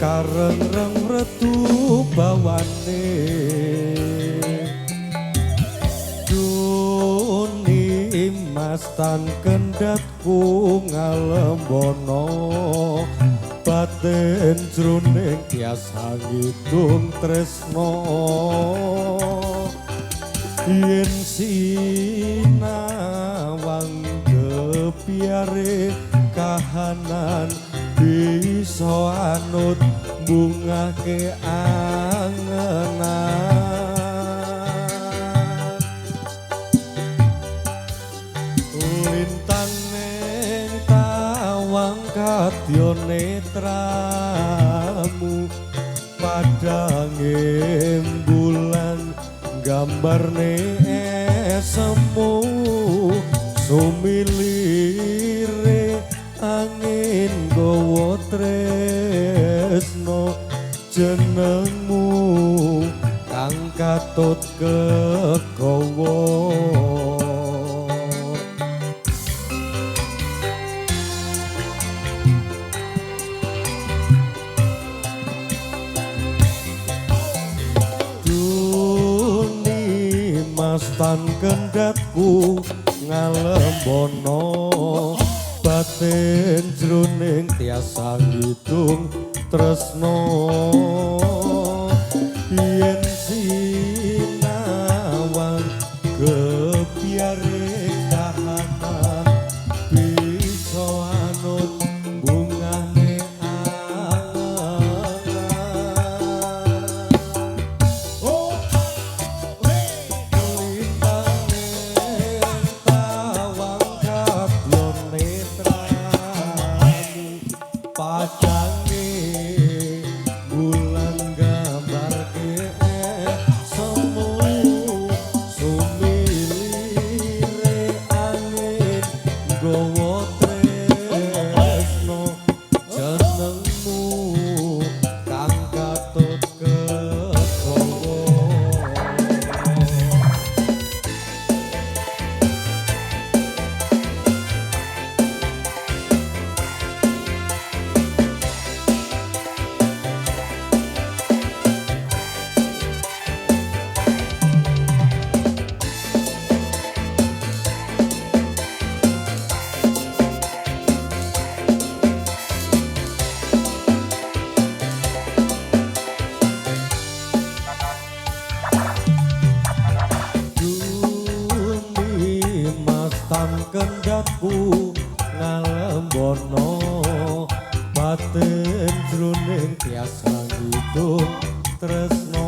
karengreng retu bawane duni mas tan kendhatku ngalembono batin jroning tiasa ngitung tresno yen sinawang kepiare kahanan bisa anut bungake angenan lintang ning tawang kadya netramu padange bulan gambarne semu sumilire angin gawa tresno jenengmu kang katut kegawa duni mas tan kendhatku ngalembono batin jroning tiasa ngitung tresno yen sinawang kepiare kahanan bisa anut bungane angan oh lintang tawang kadya netramu padange bulan gambarke semu sumilire angin gawa tresno jenengmu kang katut kegawa duni mas tan kendhatku ngalembono batin jroning tiasa ngitung tresno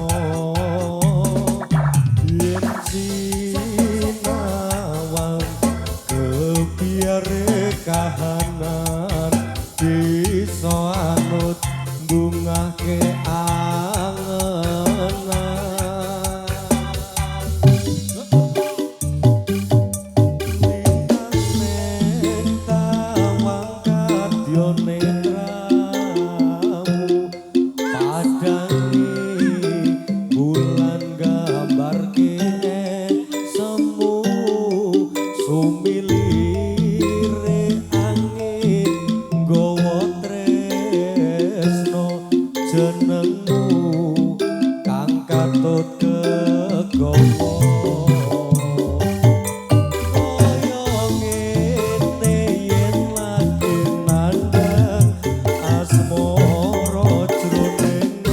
yen sinawang kepiare kahanan bisa anut bungake angenan lintang tawang kadya netramu padange bulan gambarke semu sumilire angin gawa tresno jenengmu kang katut kegawa kaya ngene yen lagi nandhang asmara jroning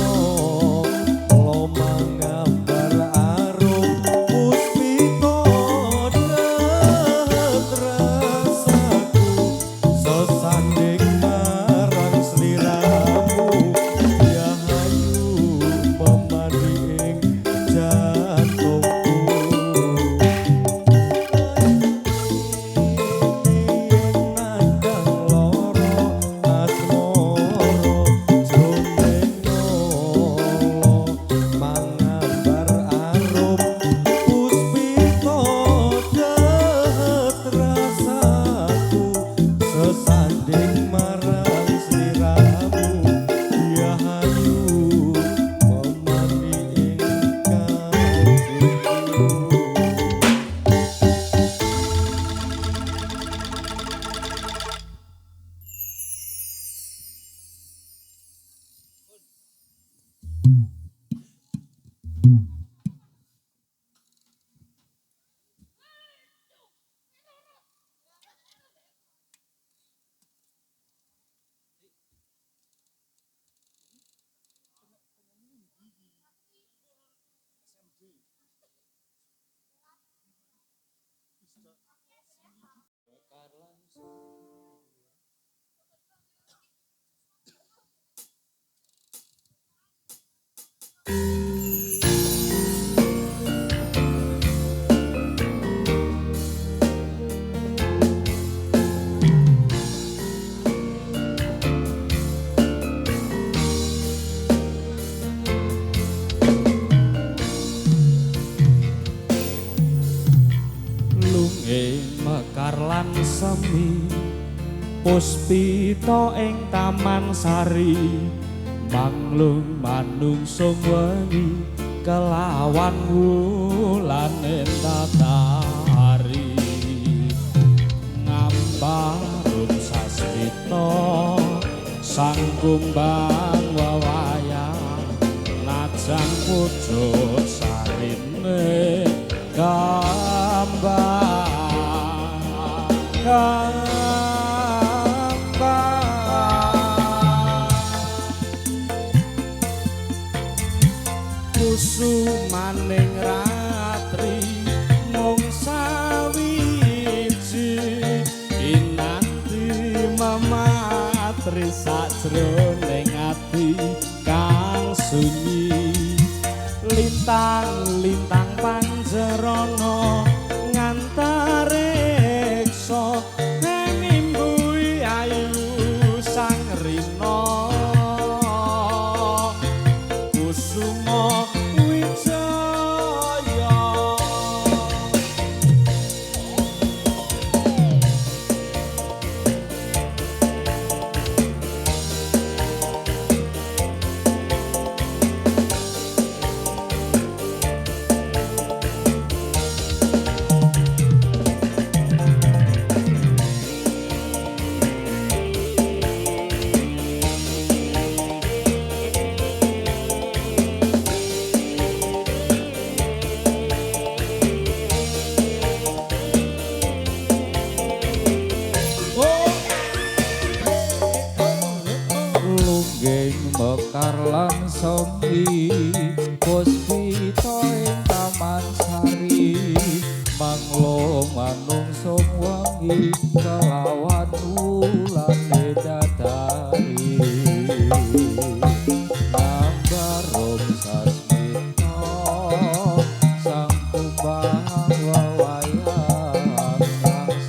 lomang gambar arum puspita rasaku sesanding marang sliramu ya hayu pemanding Lunge mekar lan semi puspita ing taman sari manglung manungsung wengi kelawan wulan entatari ngambarum sasmita sang kumbang wawayang najang pucuk sarine kambang kusumaning ratri mung sawiji inati mamatri sajroning ati kang sunyi lintang-lintang panjerana ngantariksa nimbuhi ayu sang rina kusuma wijaya lungging mekar lan semi puspita ing taman sari manglo manungsung wangi kelawan wulan dadari ngambarum sasmita sang kumbang wawayang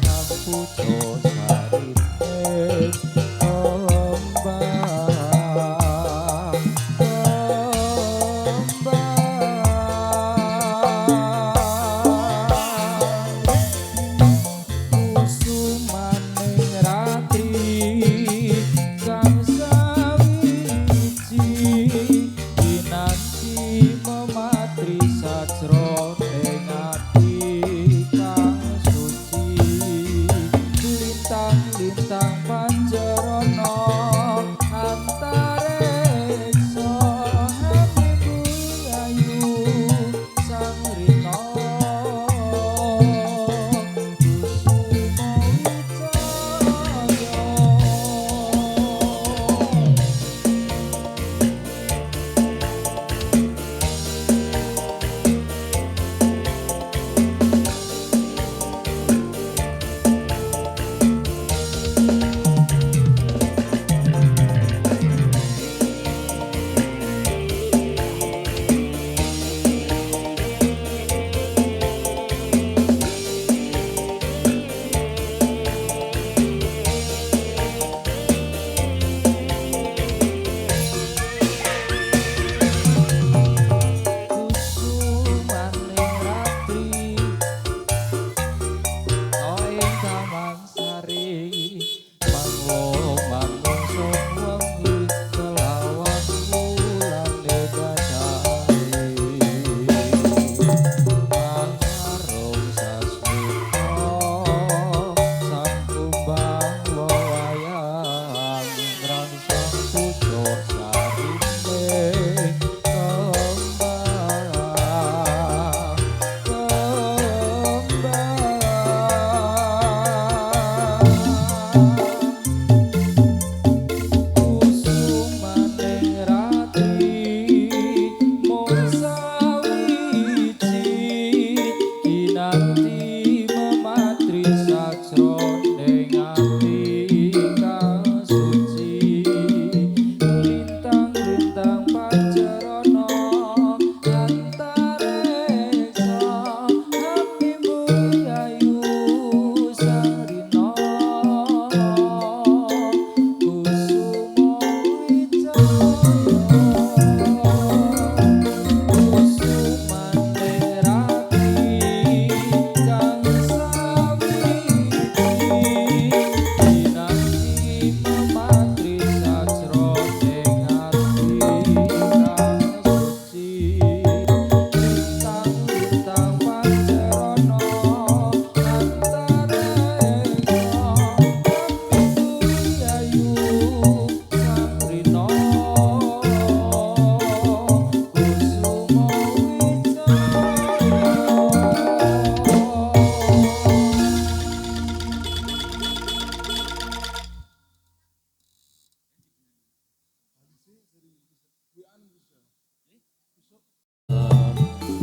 sang pucuk sarine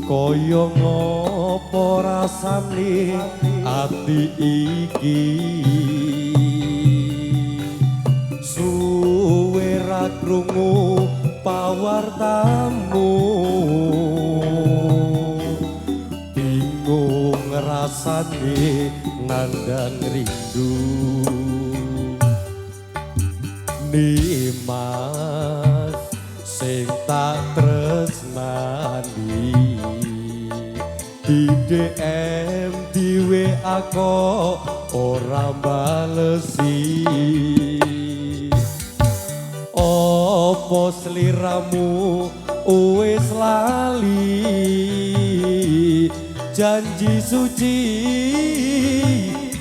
Kaya ngopo rasane ati iki suwe ra krungu pawartamu bingung rasane nandang rindu Nimas sing tak tresnani di DM di WA kok ora balesi opo sliramu wis lali janji suci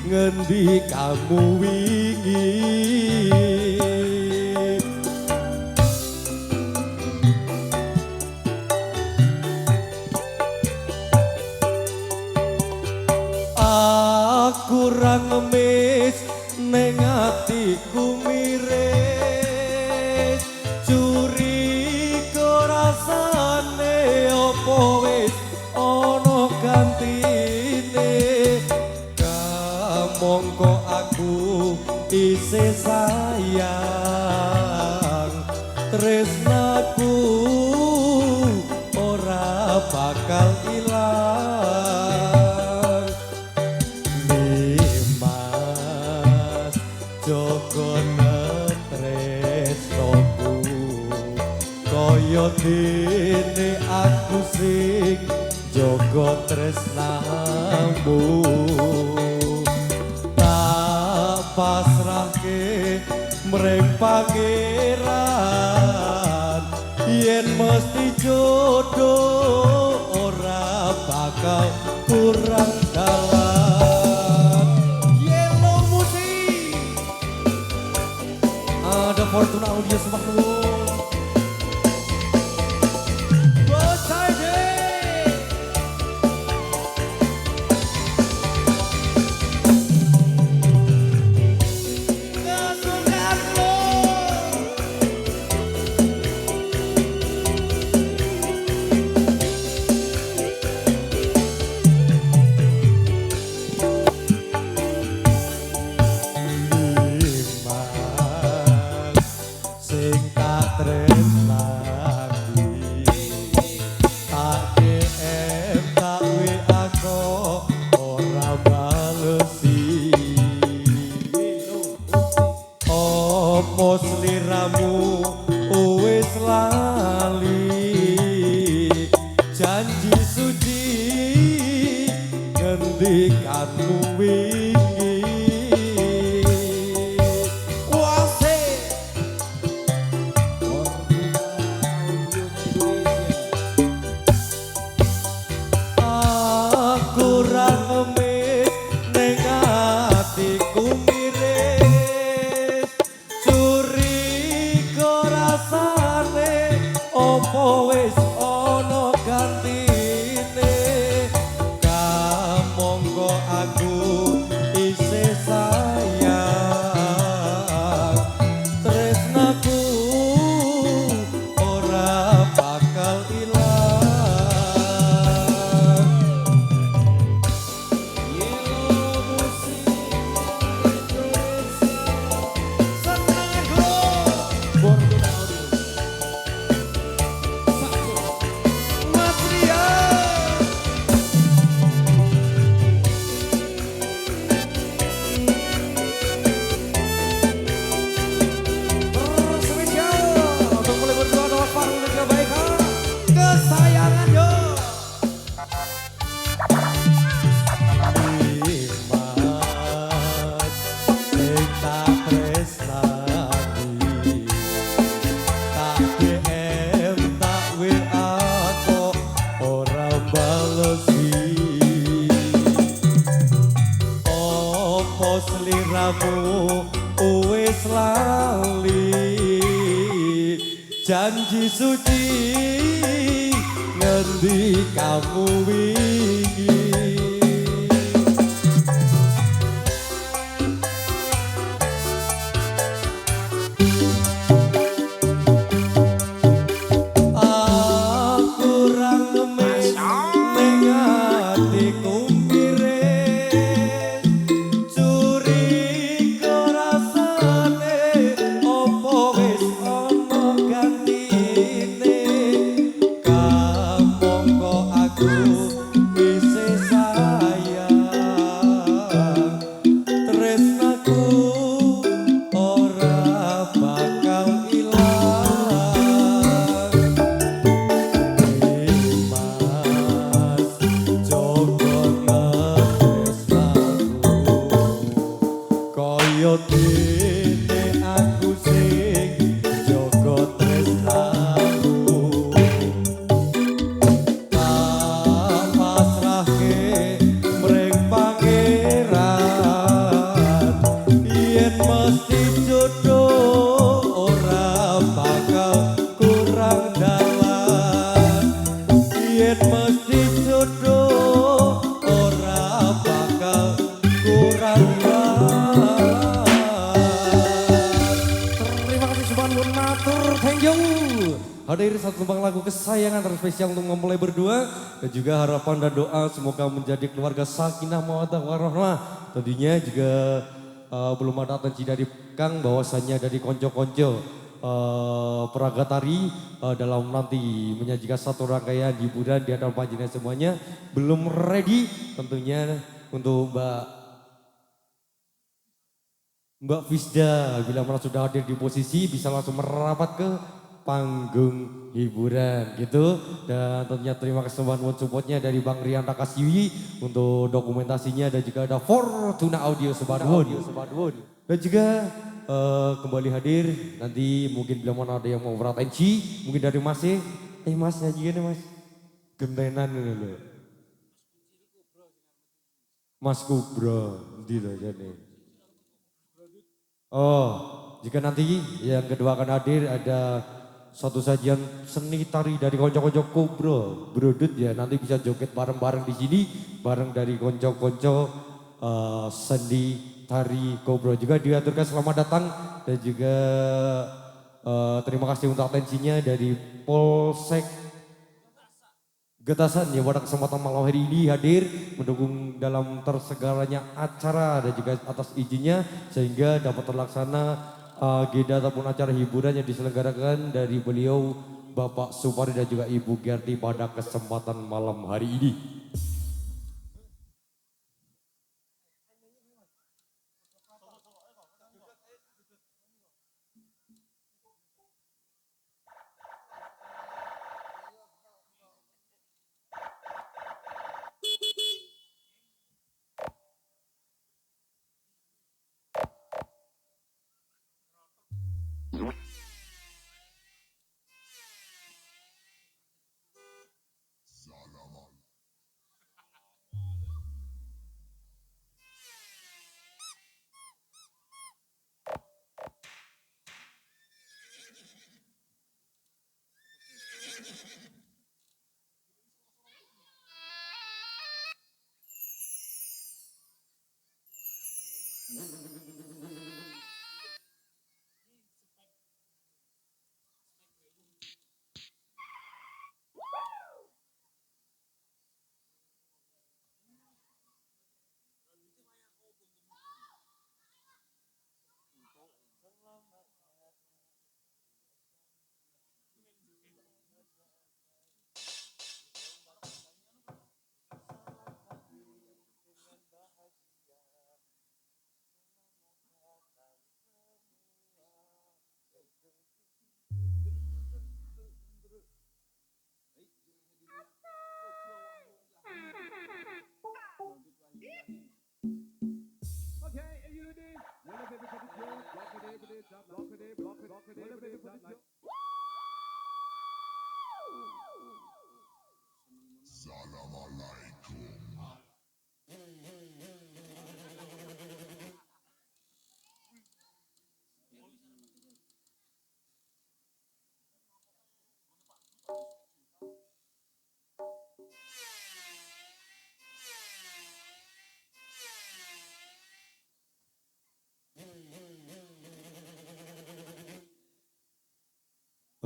ngendi kamu wingi kurang ngemis ning atiku miris curiga rasane opo wis ana gantine kamangka aku isih sayang tresnaku ora bakal ilang Joko tresnoku kaya dene aku sing jaga tresnamu tak pasrahke mreng pangeran yen mesti jodoh ora bakal kurang dalan ada Fortuna Audio Semarang sliramu wis lali janji suci ngendikanmu wingi kuase aku ra ngemis ning atiku opo wis ana gantine kamangka aku isih sayang tresnaku ora bakal ilang Yellow Musik Indonesia Senangku Fortuna Audio kesayangan yo Dimas sing tak tresnani tak DM tak WA kok ora balesi opo sliramu wis lali janji suci ngendi kamu wingi hadir satu tembang lagu kesayangan terspesial untuk mempelai berdua dan juga harapan dan doa semoga menjadi keluarga sakinah mawaddah warahmah. Tentunya juga belum ada atensi dari Kang bahwasannya dari konco-konco peraga tari dalam nanti menyajikan satu rangkaian hiburan di hadapan panjenengan semuanya belum ready tentunya untuk Mbak Fisda bila mana sudah hadir di posisi bisa langsung merapat ke panggung hiburan gitu dan tentunya terima kasih bantuan supportnya dari Bang Rian Rakasiwi untuk dokumentasinya dan juga ada Fortuna Audio Sebadwon dan juga kembali hadir nanti mungkin bila mana ada yang mau beratensi mungkin dari Mas Mas nyanyiin Mas gentenan ini loh Mas Kubro di jadi. Oh, jika nanti yang kedua akan hadir ada satu sajian seni tari dari konco-konco Kubro, Brodut ya nanti bisa joget bareng-bareng di sini bareng dari konco-konco seni tari Kubro juga diaturkan selamat datang dan juga terima kasih untuk atensinya dari Polsek Getasan yang pada kesempatan malam hari ini hadir mendukung dalam tersegaranya acara dan juga atas izinnya sehingga dapat terlaksana agenda ataupun acara hiburan yang diselenggarakan dari beliau Bapak Supari dan juga Ibu Gerti pada kesempatan malam hari ini.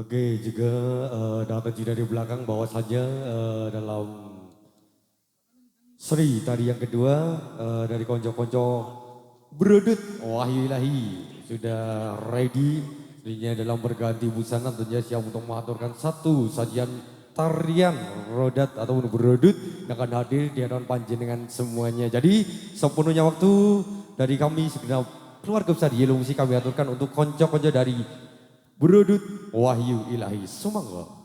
Oke, juga dapat juga dari belakang bahwasannya dalam Sri tadi yang kedua dari konco-konco Brodut Wahyu Ilahi sudah ready dirinya dalam berganti busana tentunya siap untuk mengaturkan satu sajian tarian rodat ataupun Brodut yang akan hadir di hadapan panjenengan semuanya. Jadi sepenuhnya waktu dari kami segenap keluarga besar Yellow Musik kami aturkan untuk konco-konco dari Brodut Wahyu Ilahi. Sumangga.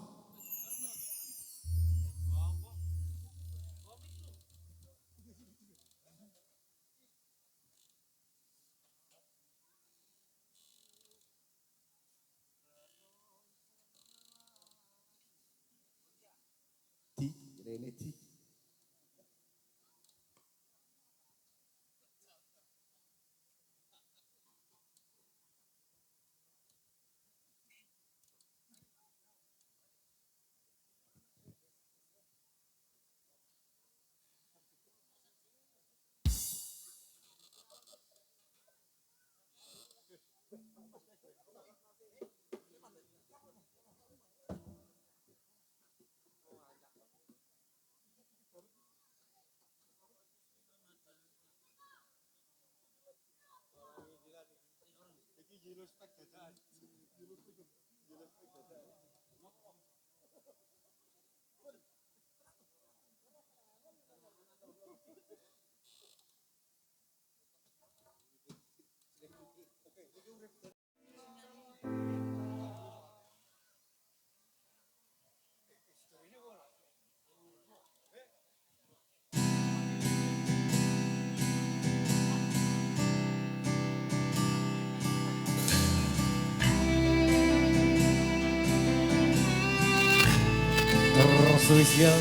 Terspesial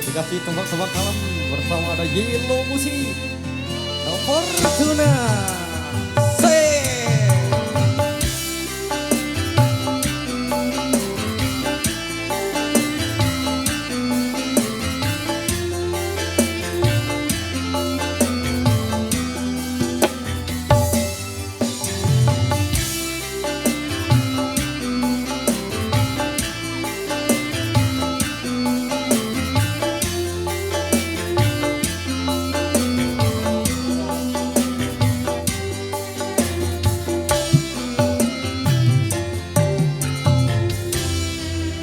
dikasih tebak-tebak kalem bersama ada Yellow Musik Fortuna.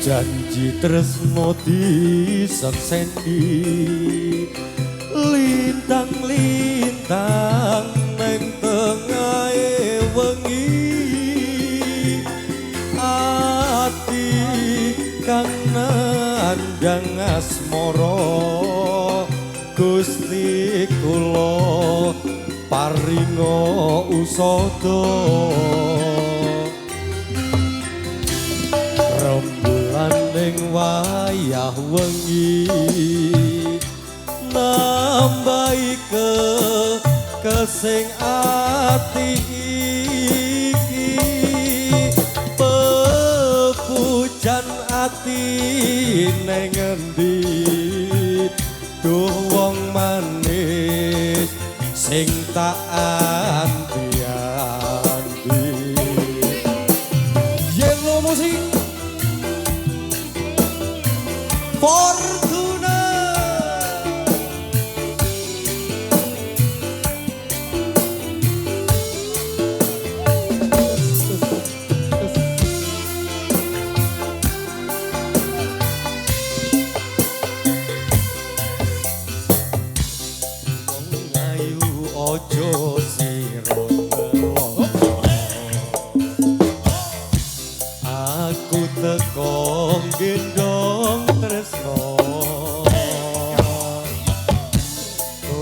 Janji tresno disaksendi lintang-lintang neng tengahe wengi ati kang nandang asmara Gusti kula paringa usada ning wayah wengi nambahi kesing ati iki pepujan ati ning endi duh wong manis sing tak anti-anti. Yellow Musik Fortuna. Wong ayu ojo sira telo, aku teko gendong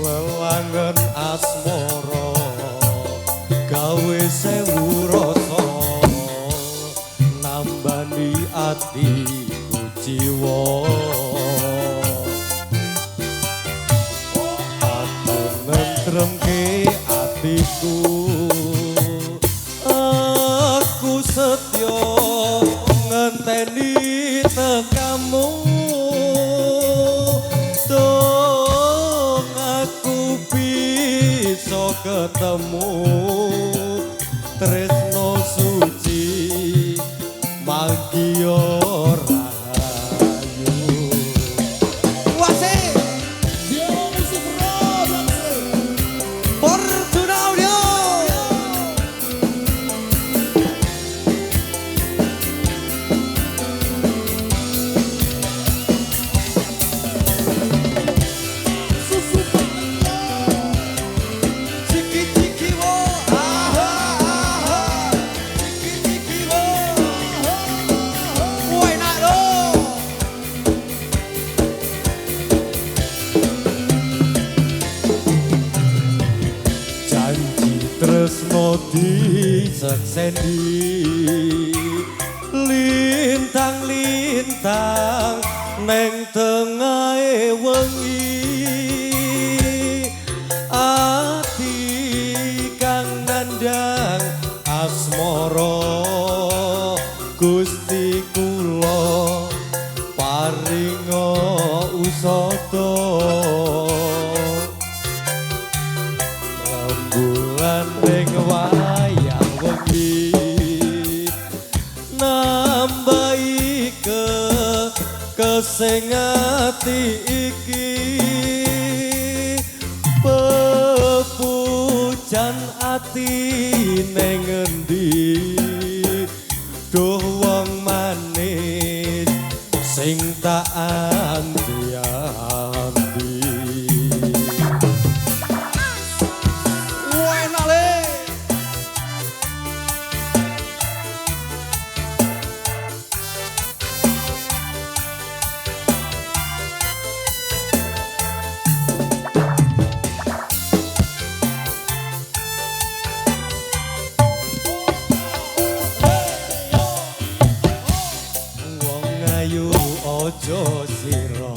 lelangen asmara gawe sewu rasa nambani atiku jiwa aku nentremke atiku aku setya ngenteni tekamu ketemu tresno suci magya rahayu. Wase Yellow Musik Fortuna Audio. Tresno disaksendi lintang-lintang neng tengahe wengi ati kang nandang asmara Gusti kula paringa usada ning wayah wengi nambahi kesing ati iki pepujan ati ning endi duh wong manis sing tak anti-anti. Enak le. Ayu ojo sira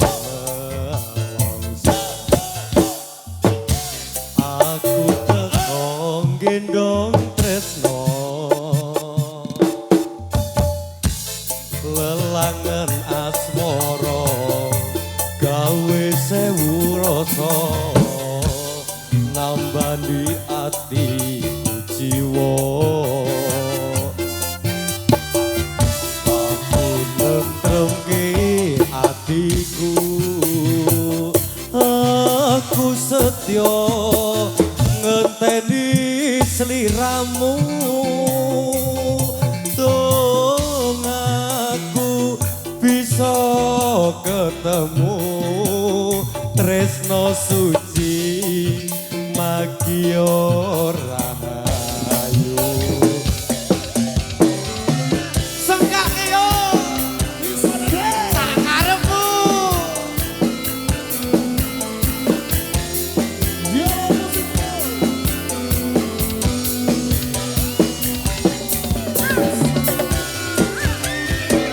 aku teko gendong tresno lelangen asmara gawe sewu rasa nambani ati jiwa. Atiku aku setya ngenteni sliramu dong aku bisa ketemu tresno suci magiyo rahayu.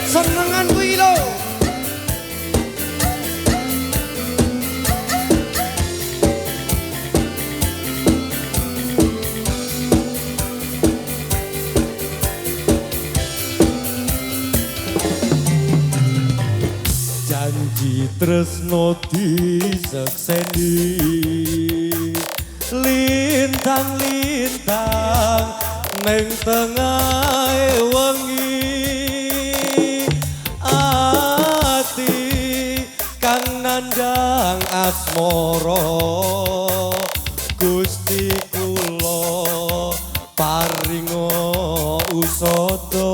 Senengan kuwi lho. Janji tresno disekseni lintang-lintang ning tengahe wengi kang nandang asmara Gusti kula paringa usada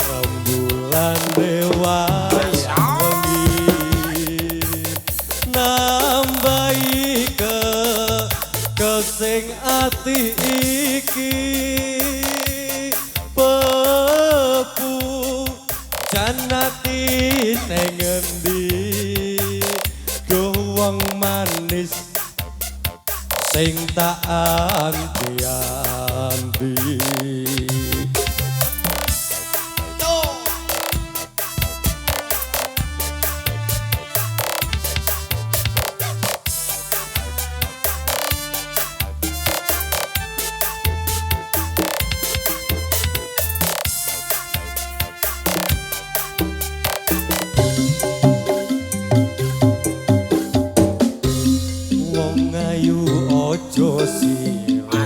rembulan dewasa wengi nambahi kesing ati iki janati ning endi duh wong manis sing tak anti-anti. Ojo sira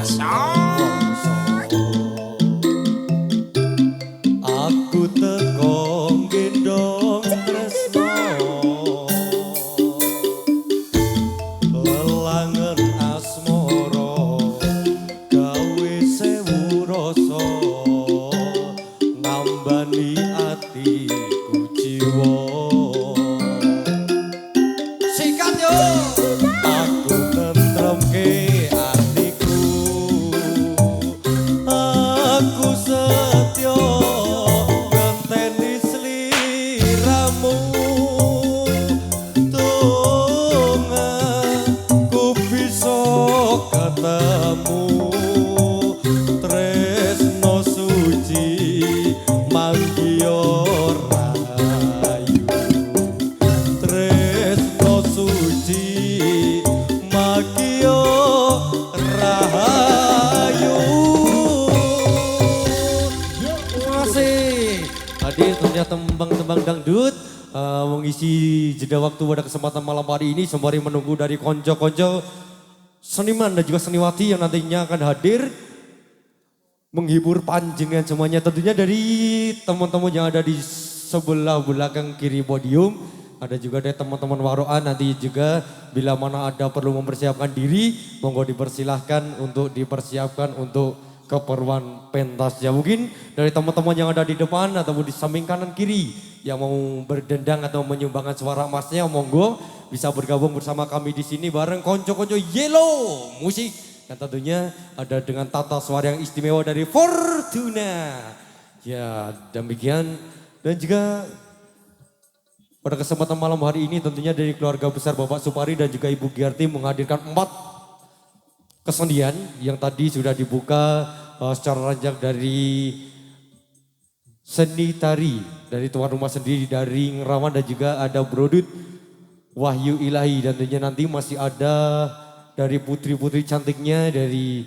aku teko gendong tresno lelangen asmara gawe sewu rasa nambani atiku jiwa. Sikat yo aku tentremke ketemu tresno suci magiyo rahayu tresno suci magiyo rahayu. Masih hadir tentunya tembang-tembang dangdut mengisi jeda waktu pada kesempatan malam hari ini sembari menunggu dari konco-konco seniman dan juga seniwati yang nantinya akan hadir menghibur panjenengan semuanya, tentunya dari teman-teman yang ada di sebelah belakang kiri podium Ada juga dari teman-teman Waroan nanti juga bila mana ada perlu mempersiapkan diri, monggo dipersilahkan untuk dipersiapkan untuk keperluan pentas. Ya mungkin dari teman-teman yang ada di depan ataupun di samping kanan kiri yang mau berdendang atau menyumbangkan suara emasnya, monggo bisa bergabung bersama kami di sini bareng konco-konco Yellow Musik. Dan tentunya ada dengan tata suara yang istimewa dari Fortuna. Ya demikian dan juga pada kesempatan malam hari ini tentunya dari keluarga besar Bapak Supari dan juga Ibu Giarti menghadirkan 4 kesenian yang tadi sudah dibuka secara ranjang dari seni tari dari tuan rumah sendiri dari Ngerawan dan juga ada Brodut Wahyu Ilahi dan tentunya nanti masih ada dari putri-putri cantiknya dari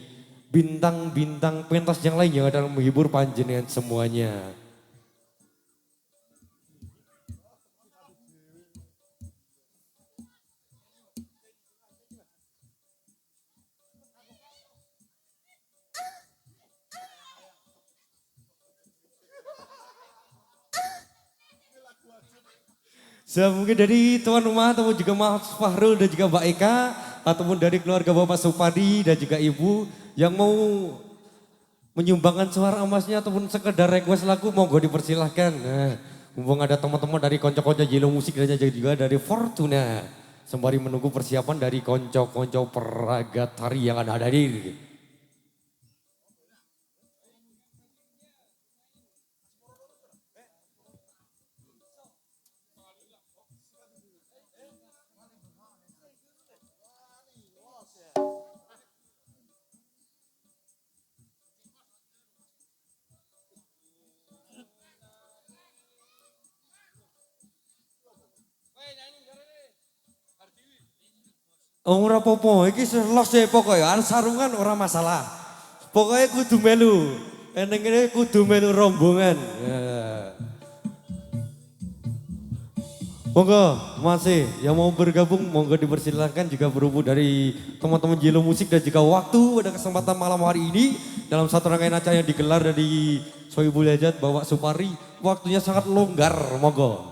bintang-bintang pentas yang lain yang akan menghibur panjenengan semuanya. Mungkin dari tuan rumah ataupun juga Mas Fahrul dan juga Mbak Eka ataupun dari keluarga Bapak Supadi dan juga Ibu yang mau menyumbangkan suara emasnya ataupun sekedar request lagu monggo dipersilahkan. Nah, mumpung ada teman-teman dari konco-konco Yellow Musik dan juga dari Fortuna sembari menunggu persiapan dari konco-konco peraga tari yang ada hadir. Ora apa-apa, iki los ya pokoknya, sarungan ora masalah. Pokoknya kudu melu, eneng ini kudu melu rombongan. Ya. Monggo masih yang mau bergabung, monggo dipersilahkan juga berhubung dari teman-teman Yellow Musik dan juga waktu pada kesempatan malam hari ini dalam satu rangkaian acara yang digelar dari Sohibul Hajat Bapak Supari, waktunya sangat longgar, monggo.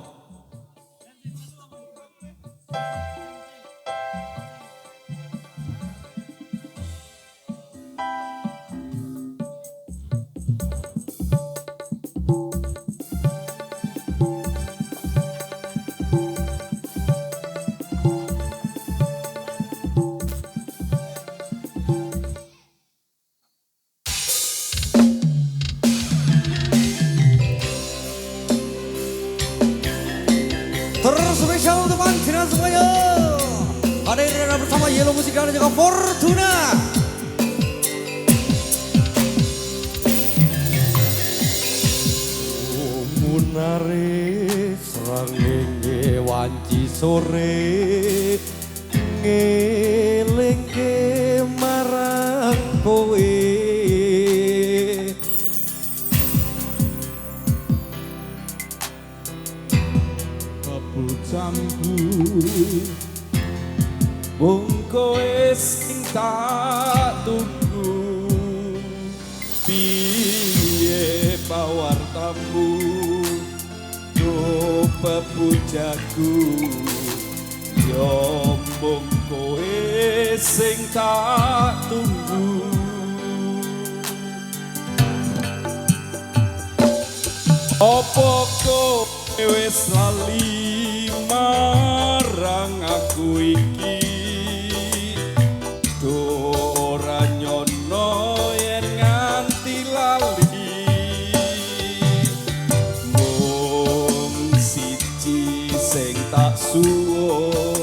Terspesial untuk panjenengan semuanya. Hadir bersama Yellow Musik dan juga Fortuna. Munare srengenge wanci sore ngelingke marang kowe. Wong kowe sing tak tunggu, piye pawartamu yo pepujaku, yo mung kowe sing tak tunggu. Apa kowe wis lali marang aku iki? Ora nyono yen nganti lali, mung siji sing tak suwun,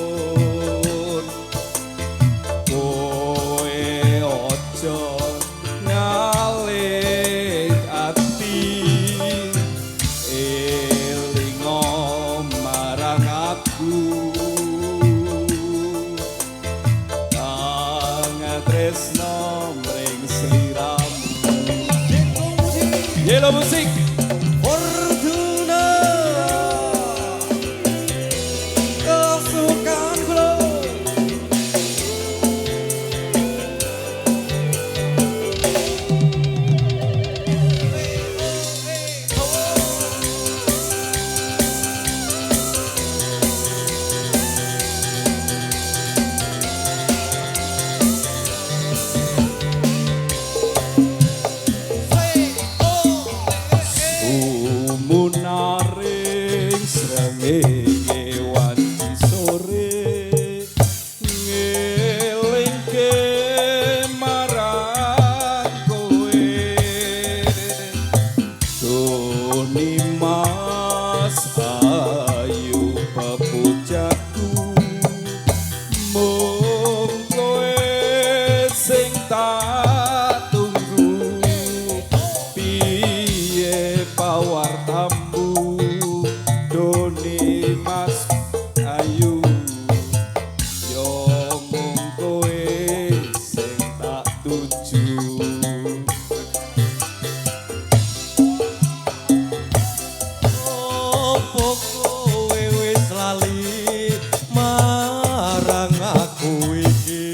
kowe aja nyalek ati, elingo marang aku. Tresno mring sliramu. Yellow Musik Fortuna kesukaan kula. wanci sore ngelingke marang kowe Doni Mas ayu pepujaku mung kowe sing tak tunggu piye pawartamu Doni Mas ayu yo mung kowe sing tak tuju Opo kowe wis lali marang aku iki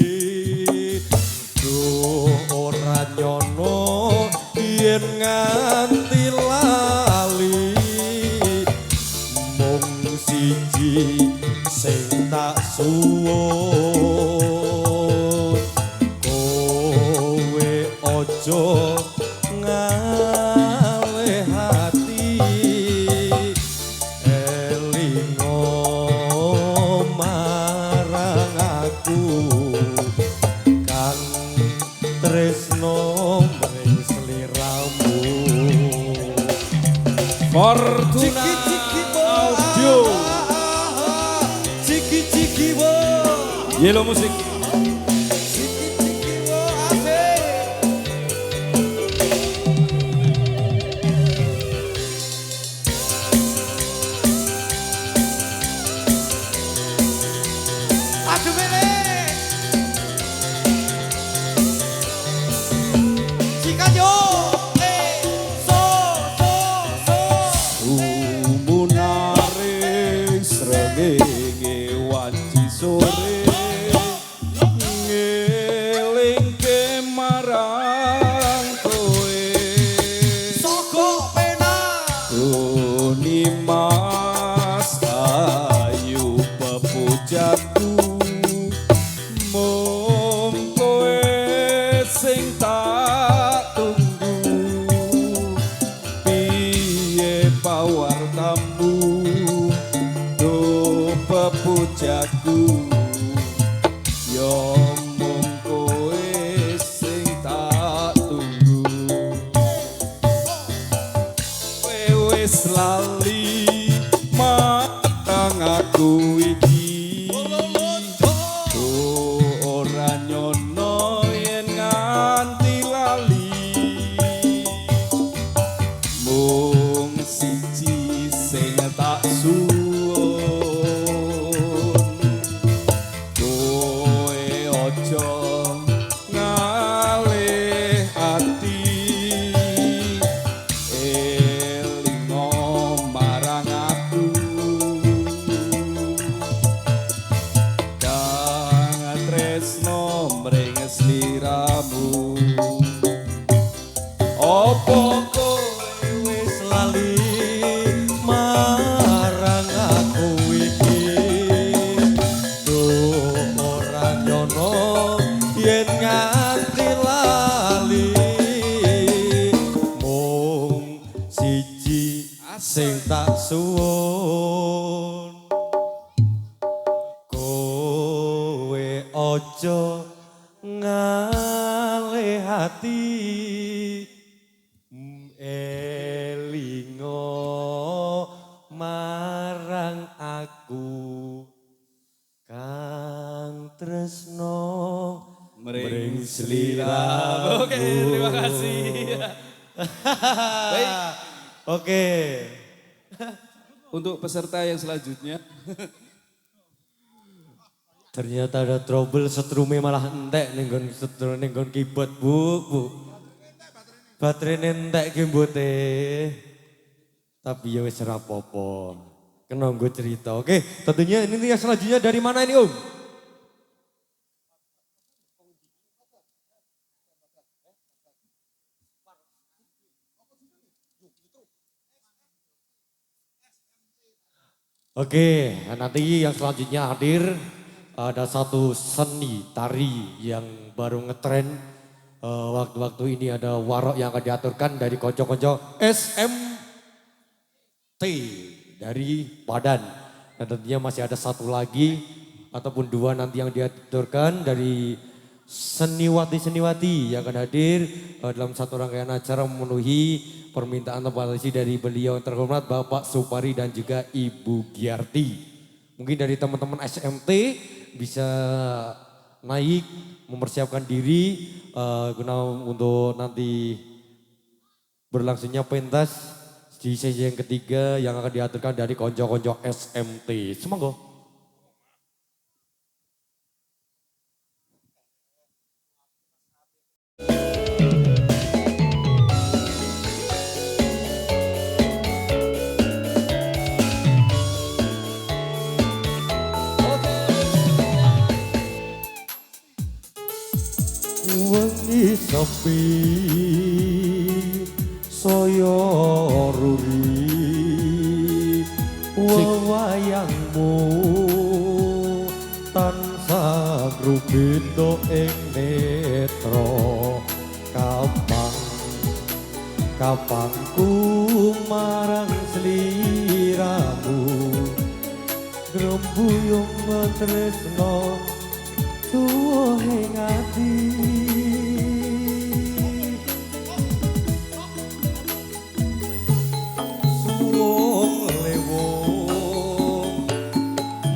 Duh ora nyono yen nganti lali mung siji sing tak suwun kowe aja ngalih hati elingo marang aku kang tresno mring sliramu Fortuna Audio Ciki-ciki wo Yellow Music Ciki-ciki wo asik Aduh mele Cikayo so Sumunare srengenge wanci sore ngelingke marang kowe Soko pena Doni Mas ayu pepujaku mung kowe sing tak tunggu piye pawartamu do pepujaku yo mung kowe sing tak tunggu kowe wis lali marang aku iki ora nyono yen nganti lali mung siji sing tak suwun kowe aja ngalih ati elingo marang aku kang tresno mring sliramu opo kowe wis lali marang aku iki Duh ora nyono yen nganti lali mung siji sing tak suwun kowe aja ngalih hati elingo marang aku kang tresno mring sliramu. Oke, terima kasih. Baik. Oke. Untuk peserta yang selanjutnya. Ternyata ada trouble setrume malah entek nenggon setrum nenggon keyboard bu. Baterai entek keyboardnya. Tapi ya wis ora apa-apa. Kena nggo cerita. Oke, tentunya ini yang selanjutnya dari mana ini Om? Oke, nanti yang selanjutnya hadir ada satu seni tari yang baru ngetren. Waktu-waktu ini ada warok yang akan diaturkan dari konco-konco SMT dari Padan. Dan tentunya masih ada satu lagi ataupun dua nanti yang diaturkan dari seniwati-seniwati yang akan hadir dalam satu rangkaian acara memenuhi permintaan tempat dari beliau yang terhormat Bapak Supari dan juga Ibu Giarti. Mungkin dari teman-teman SMT bisa naik mempersiapkan diri guna untuk nanti berlangsungnya pentas di sesi yang ketiga yang akan diaturkan dari konco-konco SMT. Semoga. Wengi sepi saya ruri wewayangmu tansah grubito ing netra kapangku marang sliramu grembuyung tresno tuwa ing ati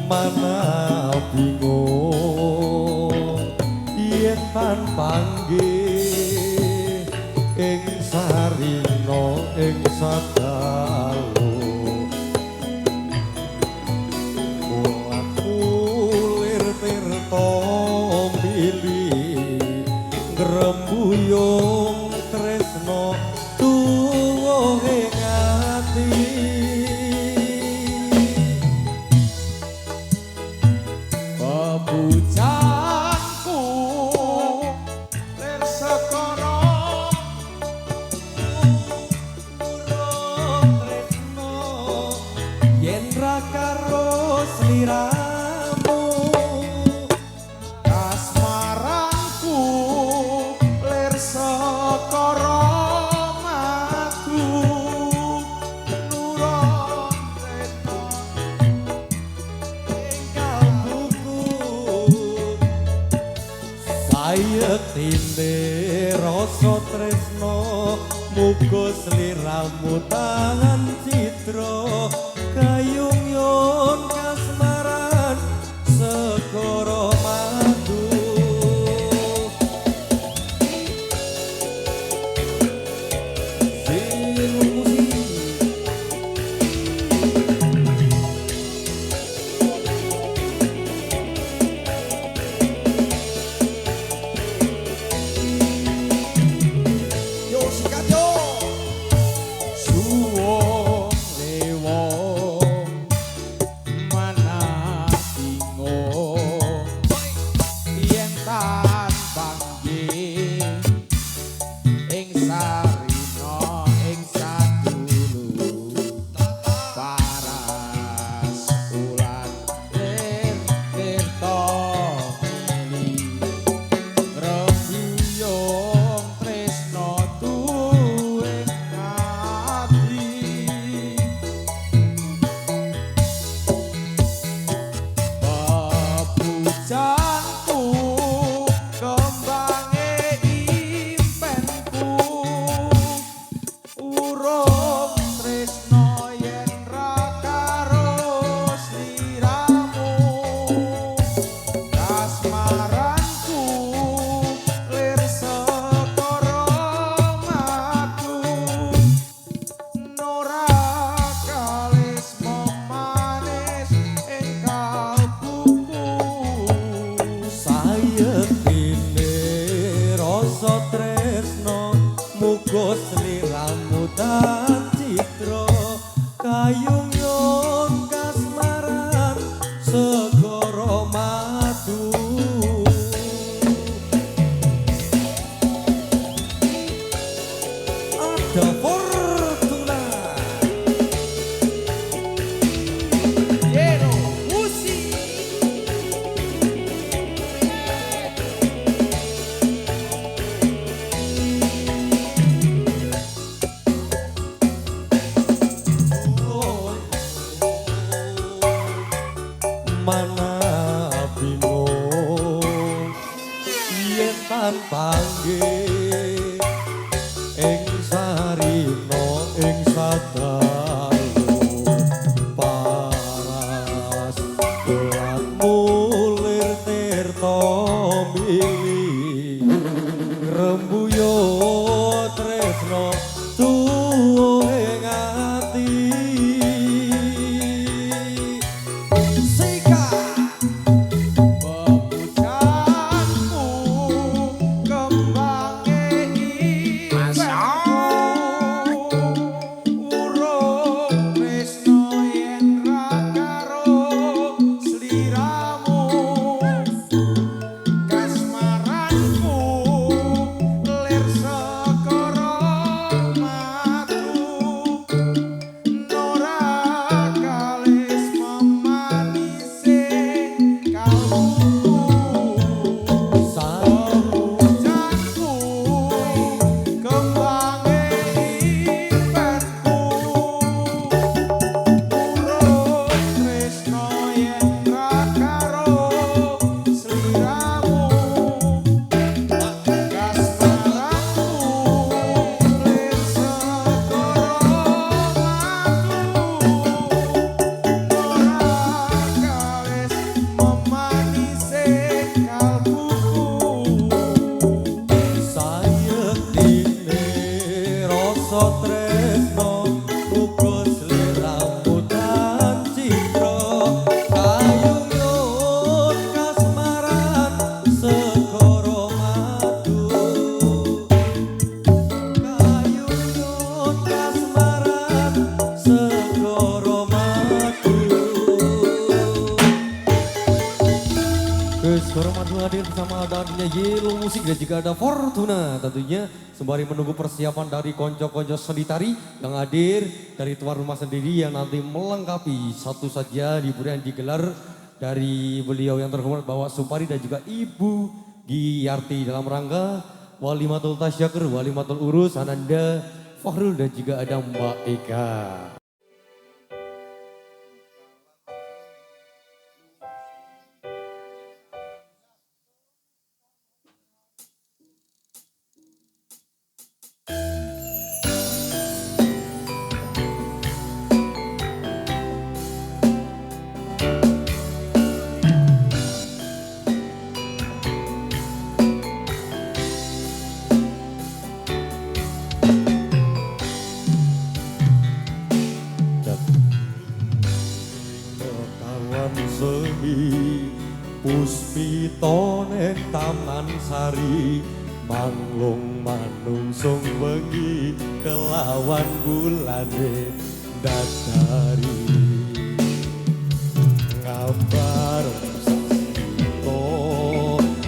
mana bingung yen tan panggih ing sarina ing sadalu kulir tirta mili grembuyung tresno tuwa ing ati pujanku lir sekara urung tresno yen ra karo sliramu kasmaranku lir sekara madu nurung tresno ayetine rasa tresno muga sliramu tangan citra kayung yon kasmaran segara madu muga sliramu tan citra kayung yon kasmaran segara madu ada fortuna mana bingung yen tanpa nggih ing sarina ing sadalu paras lan mulir tirta mili rembuyo tresno tuwuh ing ati hadir bersama adanya Yellow Musik dan juga ada Fortuna tentunya sembari menunggu persiapan dari konco-konco seni tari yang hadir dari tuan rumah sendiri yang nanti melengkapi satu saja liburan yang digelar dari beliau yang terhormat Bapak Supari dan juga Ibu Giyarti dalam rangka Walimatul Tasyakur, Walimatul Urus, Ananda, Fahrul dan juga ada Mbak Eka. Puspito ning Taman Sari manglung manungsung wengi kelawan bulane dadari ngabar sasito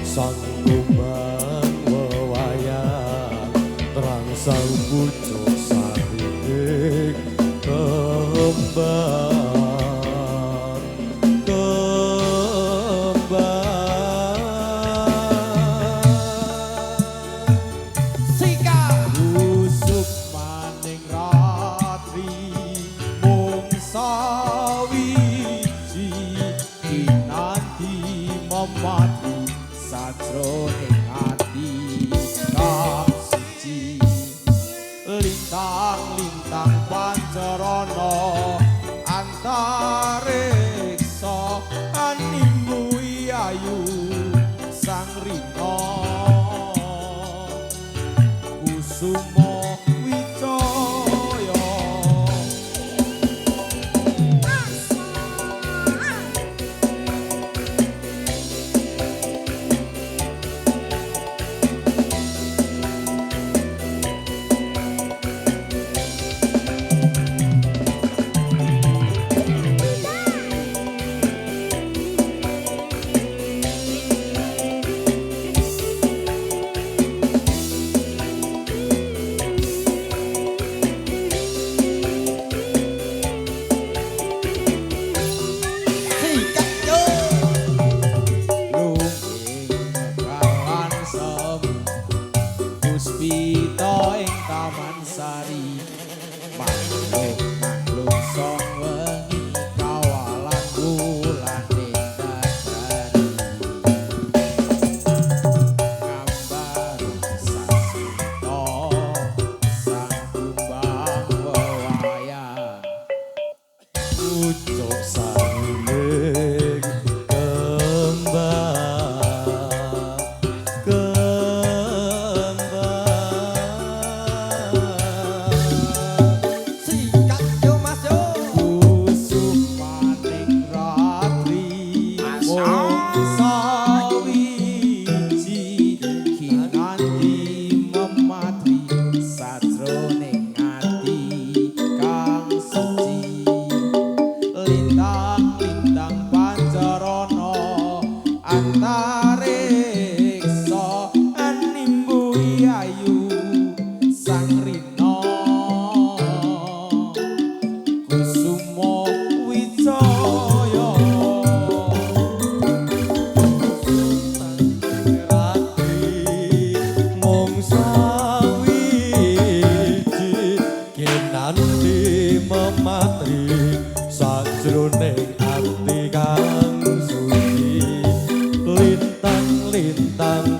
sang kumbang wewayang terang sang pucuk sari kembang mati sajroning Kusumo Wijaya Ratri mung sawiji kinanti mematri sajroning ati kang suci lintang-lintang